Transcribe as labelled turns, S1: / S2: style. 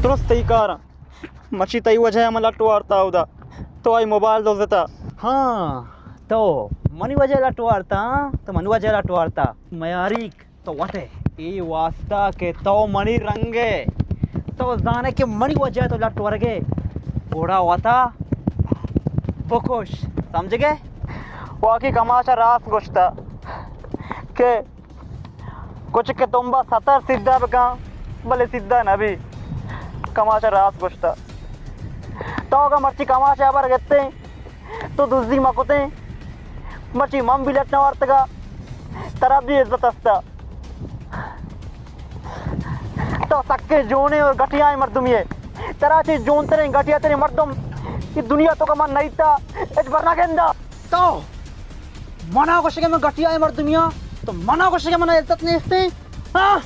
S1: दुरुस्त ही कार मची तई वजह मला टुवारता होदा तो आई मोबाइल दो देता
S2: हाँ तो मनी वजह लटवारता तो मनी वजह लटवारता मयारिक तो वटे ये वास्ता के तो मनी रंगे तो जाने के मनी वजह तो लटवारगे ओड़ा वाता बकोश समझ गए
S1: वाकी कमाशा रास गोश्ता के कुछ के तुम्बा सतर सिद्धा बका भले सिद्धा न भी कमाशा रास गोश्ता तो अगर मर्ची कमाशा पर गत्ते तो दूसरी मकुते मर्ची मम भी लटना वार्तगा तरफ भी इज्जत अस्ता तो सक्के जोने और गठियाएं मर्दुमिये तरह से जोन तेरे गठिया तेरे मर्दुम ये दुनिया तो कमान नहीं था इस बरना गेंदा
S2: तो मना को शके में गठिया है मर्दुमिया तो मना को शके मना इज्जत नहीं इसते हाँ